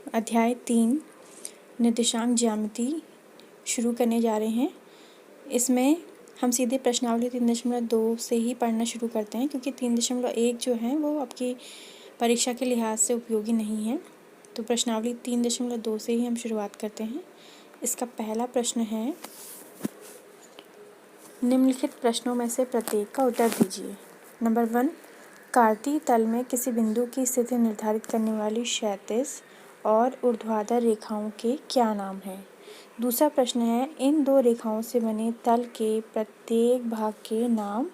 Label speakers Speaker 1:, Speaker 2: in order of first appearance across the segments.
Speaker 1: अध्याय 3 निर्देशांक ज्यामिति शुरू करने जा रहे हैं। इसमें हम सीधे प्रश्नावली 3.2 से ही पढ़ना शुरू करते हैं, क्योंकि 3.1 जो है वो आपकी परीक्षा के लिहाज से उपयोगी नहीं है। तो प्रश्नावली 3.2 से ही हम शुरुआत करते हैं। इसका पहला प्रश्न है, निम्नलिखित प्रश्नों में से प्रत्येक का उत्तर दीजिए। नंबर 1, कार्तीय तल में किसी बिंदु की स्थिति निर्धारित करने वाली क्षैतिज और ऊर्ध्वाधर रेखाओं के क्या नाम हैं? दूसरा प्रश्न है, इन दो रेखाओं से बने तल के प्रत्येक भाग के नाम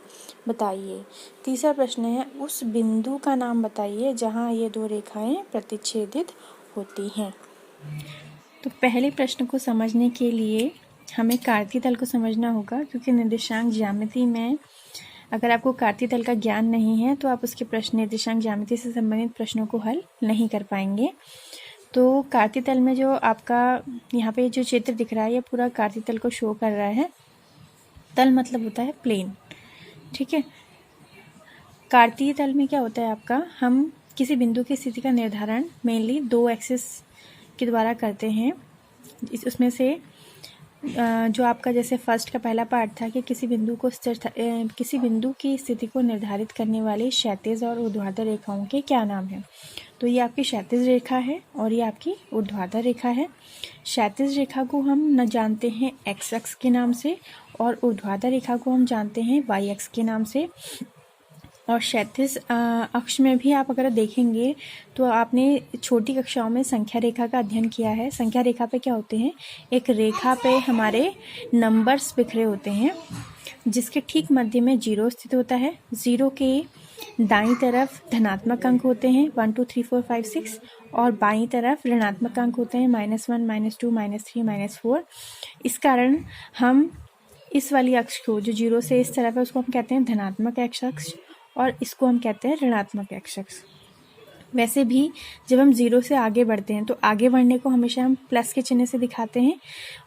Speaker 1: बताइए। तीसरा प्रश्न है, उस बिंदु का नाम बताइए जहां ये दो रेखाएं प्रतिच्छेदित होती हैं। तो पहले प्रश्न को समझने के लिए हमें कार्तीय तल को समझना होगा, क्योंकि निर्देशांक ज्यामिति में अगर आपको कार्तीय तल का ज्ञान नहीं है तो आप उसके प्रश्न निर्देशांक ज्यामिति से संबंधित प्रश्नों को हल नहीं कर पाएंगे। तो कार्तीय तल में जो आपका यहाँ पे जो चित्र दिख रहा है, ये पूरा कार्तीय तल को शो कर रहा है। तल मतलब होता है प्लेन, ठीक है। कार्तीय तल में क्या होता है आपका, हम किसी बिंदु की स्थिति का निर्धारण मेनली दो एक्सिस के द्वारा करते हैं। उसमें से जो आपका जैसे फर्स्ट का पहला पार्ट था कि किसी बिंदु की स्थिति को निर्धारित करने वाले क्षैतिज और ऊर्ध्वाधर रेखाओं के क्या नाम हैं। तो ये आपकी क्षैतिज रेखा है और ये आपकी ऊर्ध्वाधर रेखा है। क्षैतिज रेखा को हम न जानते हैं एक्स अक्ष के नाम से और ऊर्ध्वाधर रेखा को हम जानते हैं वाई अक्ष के नाम से। और क्षैतिज अक्ष में भी आप अगर देखेंगे तो आपने छोटी कक्षाओं में संख्या रेखा का अध्ययन किया है। संख्या रेखा पे क्या होते हैं, एक रेखा पे हमारे नंबर्स बिखरे होते हैं, जिसके ठीक मध्य में 0 स्थित होता है। 0 के दाईं तरफ धनात्मक अंक होते हैं 1 2 3 4 5 6 और बाईं तरफ ऋणात्मक अंक होते हैं -1 -2 -3 -4। इस कारण हम इस वाली अक्ष को जो 0 से इस तरफ है उसको हम कहते हैं धनात्मक एक्स अक्ष और इसको हम कहते हैं ऋणात्मक एक्स अक्ष। वैसे भी जब हम 0 से आगे बढ़ते हैं तो आगे बढ़ने को हमेशा हम प्लस के चिन्ह से दिखाते हैं,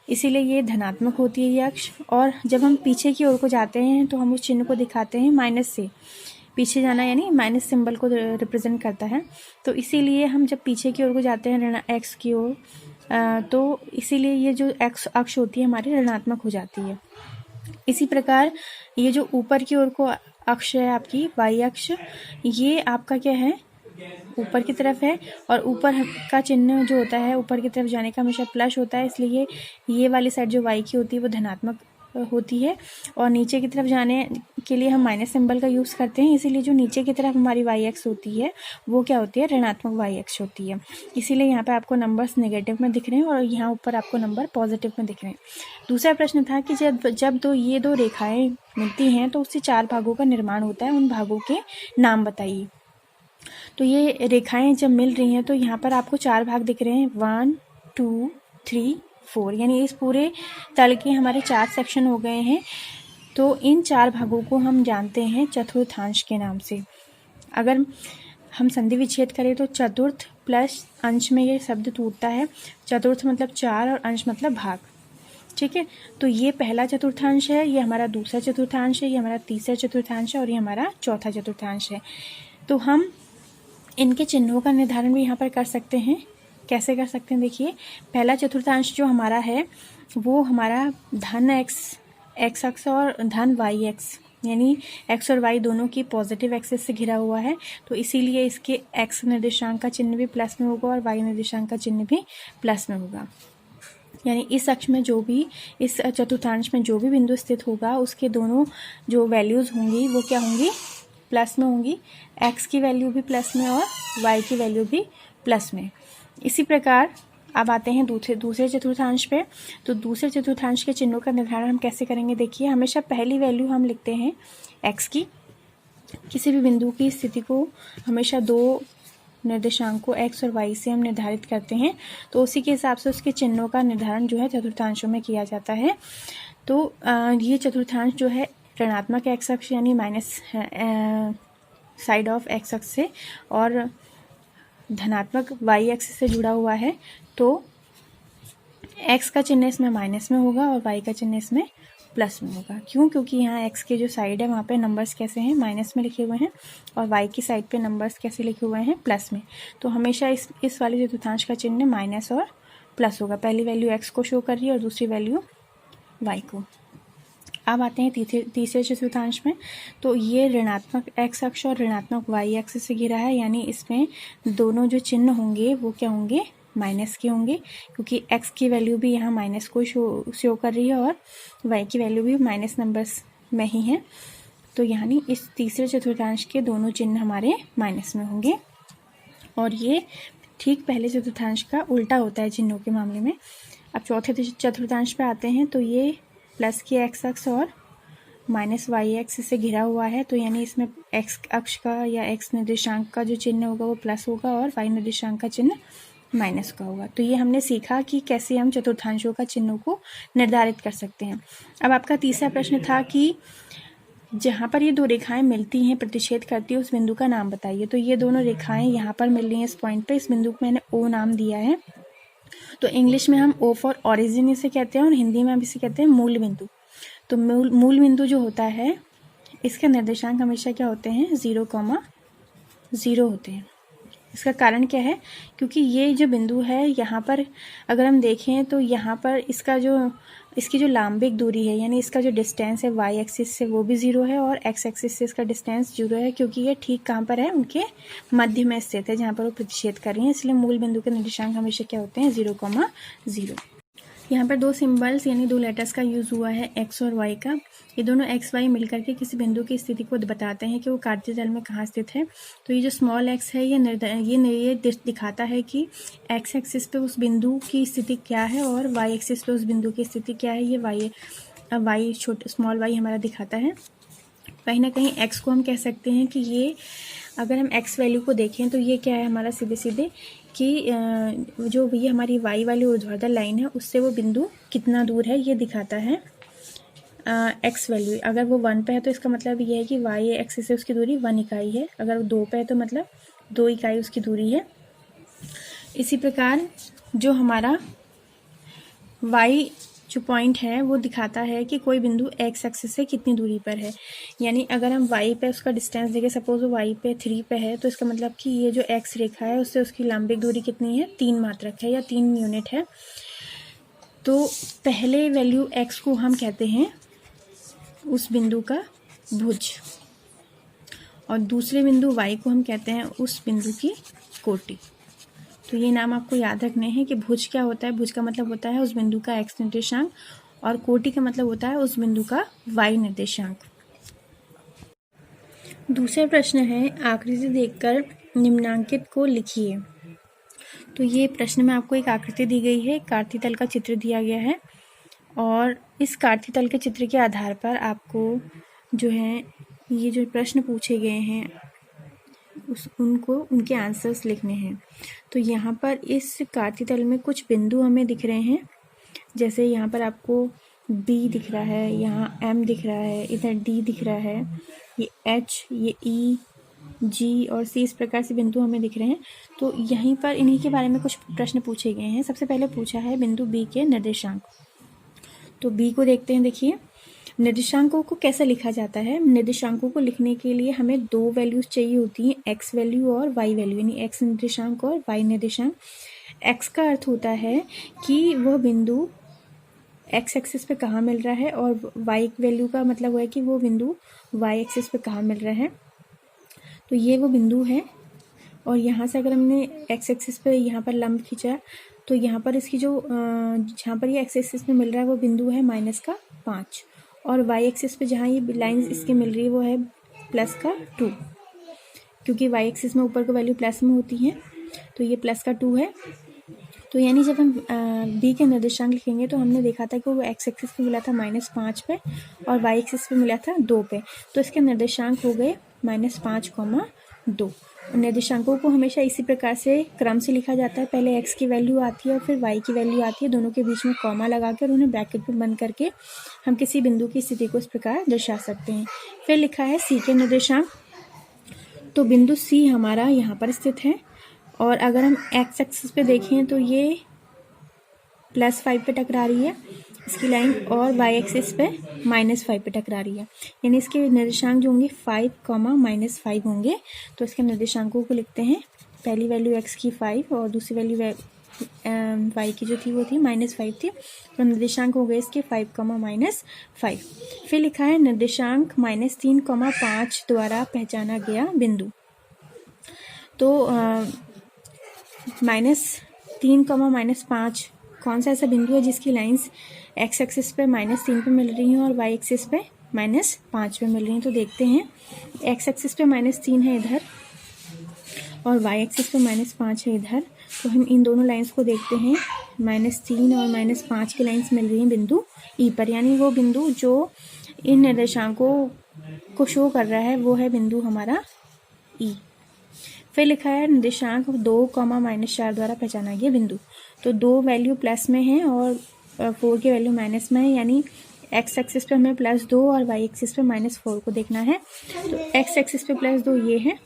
Speaker 1: इसीलिए ये धनात्मक होती है ये अक्ष। और जब हम पीछे की ओर को जाते हैं तो हम उस चिन्ह को दिखाते हैं माइनस से। पीछे जाना यानी माइनस सिंबल को रिप्रेजेंट करता है। तो इसीलिए हम जब पीछे की ओर को जाते हैं एक्स की ओर, तो इसीलिए ये जो एक्स अक्ष होती है हमारी ऋणात्मक हो जाती है। इसी प्रकार ये जो ऊपर की ओर को अक्ष है आपकी वाई अक्ष, ये आपका क्या है, ऊपर की तरफ है और ऊपर का चिन्ह जो होता है ऊपर की तरफ जाने का हमेशा प्लस होता है, इसलिए ये वाली साइड जो वाई की होती है वो धनात्मक होती है और नीचे की तरफ जाने के लिए हम माइनस सिंबल का यूज़ करते हैं। इसीलिए जो नीचे की तरफ हमारी वाई एक्स होती है वो क्या होती है, ऋणात्मक वाई एक्स होती है। इसीलिए यहाँ पे आपको नंबर्स नेगेटिव में दिख रहे हैं और यहाँ ऊपर आपको नंबर पॉजिटिव में दिख रहे हैं। दूसरा प्रश्न था कि जब ये दो रेखाएं मिलती हैं तो उससे 4 भागों का निर्माण होता है, उन भागों के नाम बताइए। तो ये रेखाएं जब मिल रही हैं तो यहाँ पर आपको 4 भाग दिख रहे हैं, 1 2 3 4, यानी इस पूरे तल के हमारे 4 सेक्शन हो गए हैं। तो इन 4 भागों को हम जानते हैं चतुर्थांश के नाम से। अगर हम संधि विच्छेद करें तो चतुर्थ प्लस अंश में ये शब्द टूटता है। चतुर्थ मतलब 4 और अंश मतलब भाग, ठीक है। तो ये पहला चतुर्थांश है, ये हमारा दूसरा चतुर्थांश है, ये हमारा तीसरा चतुर्थांश है और ये हमारा चौथा चतुर्थांश है। तो हम इनके चिन्हों का निर्धारण भी यहाँ पर कर सकते हैं। कैसे कर सकते हैं, देखिए, पहला चतुर्थांश जो हमारा है वो हमारा धन एक्स अक्ष और धन वाई एक्स, यानी एक्स और वाई दोनों की पॉजिटिव एक्सिस से घिरा हुआ है। तो इसीलिए इसके एक्स निर्देशांक का चिन्ह भी प्लस में होगा और वाई निर्देशांक का चिन्ह भी प्लस में होगा। यानी इस अक्ष में जो भी, इस चतुर्थांश में जो भी बिंदु स्थित होगा उसके दोनों जो वैल्यूज़ होंगी वो क्या होंगी, प्लस में होंगी। एक्स की वैल्यू भी प्लस में और वाई की वैल्यू भी प्लस में। इसी प्रकार अब आते हैं दूसरे चतुर्थांश पे। तो दूसरे चतुर्थांश के चिन्हों का निर्धारण हम कैसे करेंगे, देखिए, हमेशा पहली वैल्यू हम लिखते हैं एक्स की। किसी भी बिंदु की स्थिति को हमेशा 2 निर्देशांकों एक्स और वाई से हम निर्धारित करते हैं, तो उसी के हिसाब से उसके चिन्हों का निर्धारण जो है चतुर्थांशों में किया जाता है। तो ये चतुर्थांश जो है ऋणात्मक एक्स अक्ष यानी माइनस साइड ऑफ एक्स अक्ष से और धनात्मक वाई एक्स से जुड़ा हुआ है। तो एक्स का चिन्ह इसमें माइनस में होगा और वाई का चिन्ह इसमें प्लस में होगा। क्यों? क्योंकि यहाँ x के जो साइड है वहाँ पे नंबर्स कैसे हैं, माइनस में लिखे हुए हैं, और y की साइड पे नंबर्स कैसे लिखे हुए हैं, प्लस में। तो हमेशा इस वाले चतुर्थांश का चिन्ह माइनस और प्लस होगा। पहली वैल्यू x को शो कर रही है और दूसरी वैल्यू y को। अब आते हैं तीसरे चतुर्थांश में। तो ये ऋणात्मक x अक्ष और ऋणात्मक y अक्ष से घिरा है, यानी इसमें दोनों जो चिन्ह होंगे वो क्या होंगे, माइनस के होंगे, क्योंकि x की वैल्यू भी यहाँ माइनस को शो कर रही है और y की वैल्यू भी माइनस नंबर्स में ही है। तो यानी इस तीसरे चतुर्थांश के दोनों चिन्ह हमारे माइनस में होंगे, और ये ठीक पहले चतुर्थांश का उल्टा होता है चिन्हों के मामले में। अब चौथे चतुर्थांश पे आते हैं। तो ये प्लस की x अक्ष और माइनस y अक्ष से घिरा हुआ है, तो यानी इसमें x अक्ष का या x निर्देशांक का जो चिन्ह होगा वो प्लस होगा और y निर्देशांक का चिन्ह माइनस का होगा। तो ये हमने सीखा कि कैसे हम चतुर्थांशों का चिन्हों को निर्धारित कर सकते हैं। अब आपका तीसरा प्रश्न था कि जहाँ पर ये दो रेखाएं मिलती हैं, प्रतिच्छेद करती है, उस बिंदु का नाम बताइए। तो ये दोनों रेखाएं यहाँ पर मिल रही हैं इस पॉइंट पे, इस बिंदु को मैंने O नाम दिया है। तो इंग्लिश में हम O फॉर ओरिजिन इसे कहते हैं और हिंदी में हम इसे कहते हैं मूल बिंदु। तो मूल बिंदु जो होता है इसके निर्देशांक हमेशा क्या होते हैं, 0,0 होते हैं। इसका कारण क्या है, क्योंकि ये जो बिंदु है यहाँ पर अगर हम देखें तो यहाँ पर इसकी जो लांबिक दूरी है, यानी इसका जो डिस्टेंस है y एक्सिस से वो भी 0 है और x एक्सिस से इसका डिस्टेंस 0 है, क्योंकि ये ठीक कहाँ पर है, उनके मध्य में स्थित है जहाँ पर वो प्रतिच्छेद कर रही हैं। इसलिए मूल बिंदु के निर्देशांक हमेशा क्या होते हैं, 0,0। यहाँ पर दो सिंबल्स यानी दो लेटर्स का यूज़ हुआ है, x और y का। ये दोनों x y मिलकर के किसी बिंदु की स्थिति को बताते हैं कि वो कार्तीय तल में कहाँ स्थित है। तो ये जो स्मॉल x है ये दिखाता है कि x एक्सिस पे उस बिंदु की स्थिति क्या है और y एक्सिस पे उस बिंदु की स्थिति क्या है, ये स्मॉल y हमारा दिखाता है। कहीं ना कहीं x को हम कह सकते हैं कि ये, अगर हम x वैल्यू को देखें तो ये क्या है हमारा, सीधे कि जो ये हमारी y वाली ऊर्ध्वाधर लाइन है उससे वो बिंदु कितना दूर है ये दिखाता है। x वैल्यू अगर वो 1 पे है तो इसका मतलब ये है कि y एक्सिस से उसकी दूरी 1 इकाई है। अगर 2 पे है तो मतलब 2 इकाई उसकी दूरी है। इसी प्रकार जो हमारा y जो पॉइंट है वो दिखाता है कि कोई बिंदु x एक्सिस से कितनी दूरी पर है। यानी अगर हम y पे उसका डिस्टेंस देखें, सपोज वो y पे 3 पे है, तो इसका मतलब कि ये जो x रेखा है उससे उसकी लंबिक दूरी कितनी है, 3 मात्रक है या 3 यूनिट है। तो पहले वैल्यू x को हम कहते हैं उस बिंदु का भुज, और दूसरे बिंदु y को हम कहते हैं उस बिंदु की कोटि। तो ये नाम आपको याद रखने हैं कि भुज क्या होता है, भुज का मतलब होता है उस बिंदु का x निर्देशांक, और कोटि का मतलब होता है उस बिंदु का y निर्देशांक। दूसरा प्रश्न है, आकृति देखकर निम्नांकित को लिखिए। तो ये प्रश्न में आपको एक आकृति दी गई है, कार्तीय तल का चित्र दिया गया है, और इस कार्तीय तल के चित्र के आधार पर आपको जो है ये जो प्रश्न पूछे गए हैं उनके आंसर्स लिखने हैं। तो यहाँ पर इस कार्तीय तल में कुछ बिंदु हमें दिख रहे हैं, जैसे यहाँ पर आपको B दिख रहा है, यहाँ M दिख रहा है, इधर D दिख रहा है, ये H, ये E, G और C, इस प्रकार से बिंदु हमें दिख रहे हैं। तो यहीं पर इन्हीं के बारे में कुछ प्रश्न पूछे गए हैं। सबसे पहले पूछा है बिंदु B के निर्देशांक। तो B को देखते हैं। देखिए निर्देशांकों को कैसे लिखा जाता है। निर्देशांकों को लिखने के लिए हमें दो वैल्यूज चाहिए होती हैं, x वैल्यू और y वैल्यू, यानी x निर्देशांक और y निर्देशांक। x का अर्थ होता है कि वह बिंदु x एक्सिस पे कहाँ मिल रहा है, और y वैल्यू का मतलब है कि वो बिंदु y एक्सिस पे कहाँ मिल रहा है। तो ये वो बिंदु है, और यहाँ से अगर हमने x एक्सिस पे यहाँ पर लंब खींचा तो यहाँ पर इसकी जो जहाँ पर ये x एक्सिस में मिल रहा है वो बिंदु है -5, और y एक्सिस पे जहाँ ये लाइन इसकी मिल रही है वो है +2, क्योंकि y एक्सिस में ऊपर को वैल्यू प्लस में होती है, तो ये +2 है। तो यानी जब हम b के निर्देशांक लिखेंगे तो हमने देखा था कि वो x एक्सिस पे मिला था -5 पे और y एक्सिस पे मिला था 2 पे, तो इसके निर्देशांक हो गए -5,2। निर्देशांकों को हमेशा इसी प्रकार से क्रम से लिखा जाता है। पहले x की वैल्यू आती है और फिर y की वैल्यू आती है, दोनों के बीच में कॉमा लगा कर उन्हें ब्रैकेट में बंद करके हम किसी बिंदु की स्थिति को इस प्रकार दर्शा सकते हैं। फिर लिखा है c के निर्देशांक। तो बिंदु c हमारा यहाँ पर स्थित है, और अगर हम x एक्सिस पे देखें तो ये +5 पे टकरा रही है, इसकी लाइन और वाई एक्सिस पे -5 पे टकरा रही है, यानी इसके निर्देशांक जो होंगे 5, -5 होंगे। तो इसके निर्देशांकों को लिखते हैं, पहली वैल्यू x की 5 और दूसरी वैल्यू y की जो थी वो थी -5 थी। तो निर्देशांक हो गए इसके 5, -5। फिर लिखा है निर्देशांक -3, 5 द्वारा पहचाना गया बिंदु। तो -3, -5 कौन सा ऐसा बिंदु है जिसकी लाइंस x एक्सिस पे -3 पे मिल रही हैं और y एक्सिस पे -5 पे मिल रही हैं। तो देखते हैं, x एक्सिस पे -3 है इधर और y एक्सिस पे -5 है इधर। तो हम इन दोनों लाइंस को देखते हैं, -3 और -5 की लाइंस मिल रही हैं बिंदु E पर, यानी वो बिंदु जो इन निर्देशांकों को शो कर रहा है वो है बिंदु हमारा E। फिर लिखा है निर्देशांक 2, -4 द्वारा पहचाना गया बिंदु। तो 2 वैल्यू प्लस में है और 4 की वैल्यू माइनस में है, यानी x एक्सिस पे हमें +2 और y एक्सिस पे -4 को देखना है। तो x एक्सिस पे +2 ये है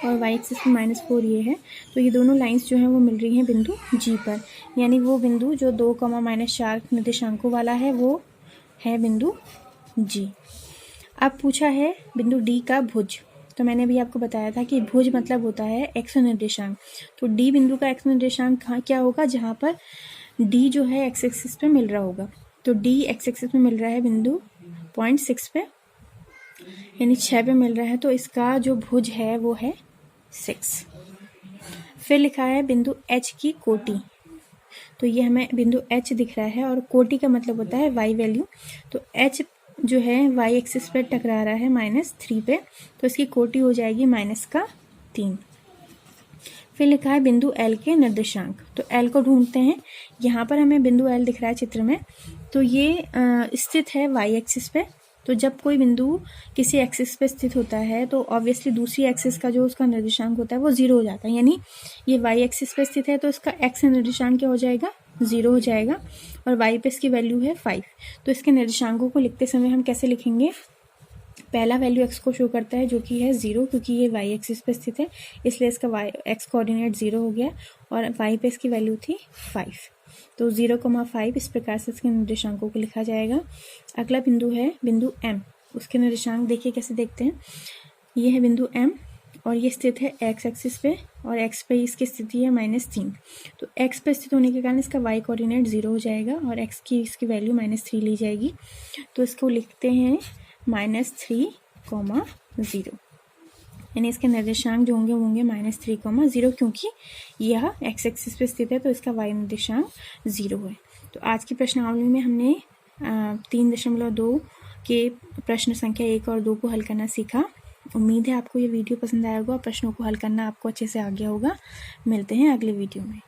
Speaker 1: और y एक्सिस पे -4 ये है। तो ये दोनों लाइंस जो हैं वो मिल रही हैं बिंदु G पर, यानी वो बिंदु जो 2, -4 निर्देशांकों वाला है वो है बिंदु G। अब पूछा है बिंदु D का भुज। तो मैंने भी आपको बताया था कि भुज मतलब होता है x निर्देशांक। तो D बिंदु का x निर्देशांक क्या होगा, जहाँ पर D जो है x एक्सिस पे मिल रहा होगा। तो D x एक्सिस पे मिल रहा है बिंदु 0.6 पे, यानी 6 पे मिल रहा है। तो इसका जो भुज है वो है 6। फिर लिखा है बिंदु H की कोटि। तो ये हमें बिंदु H दिख रहा है और कोटि का मतलब होता है y वैल्यू। तो H जो है y एक्सिस पे टकरा रहा है -3 पे, तो इसकी कोटि हो जाएगी -3। फिर लिखा है बिंदु L के निर्देशांक। तो L को ढूंढते हैं, यहाँ पर हमें बिंदु L दिख रहा है चित्र में। तो ये स्थित है y एक्सिस पे। तो जब कोई बिंदु किसी एक्सिस पे स्थित होता है तो ऑब्वियसली दूसरी एक्सिस का जो उसका निर्देशांक होता है वो 0 हो जाता है, यानी ये y एक्सिस पे स्थित है तो इसका x निर्देशांक क्या हो जाएगा, 0 हो जाएगा और y पे इसकी वैल्यू है 5। तो इसके निर्देशांकों को लिखते समय हम कैसे लिखेंगे, पहला वैल्यू x को शो करता है जो कि है 0, क्योंकि ये y एक्सिस पे स्थित है इसलिए इसका x कोऑर्डिनेट 0 हो गया और y पे इसकी वैल्यू थी 5। तो 0,5 इस प्रकार से इसके निर्देशांकों को लिखा जाएगा। अगला बिंदु है बिंदु M। उसके निर्देशांक देखिए कैसे देखते हैं, ये है बिंदु M और ये स्थित है x एक्सिस पे और x पे इसकी स्थिति है -3। तो x पे स्थित होने के कारण इसका y कोऑर्डिनेट 0 हो जाएगा और x की इसकी वैल्यू -3 ली जाएगी। तो इसको लिखते हैं -3,0, यानी इसके निर्देशांक जो होंगे वो होंगे -3,0, क्योंकि यह x एक्सिस पे स्थित है तो इसका y निर्देशांक 0 है। तो आज की प्रश्नावली में हमने 3.2 के प्रश्न संख्या 1 और 2 को हल करना सीखा। उम्मीद है आपको ये वीडियो पसंद आया होगा, प्रश्नों को हल करना आपको अच्छे से आ गया होगा। मिलते हैं अगले वीडियो में।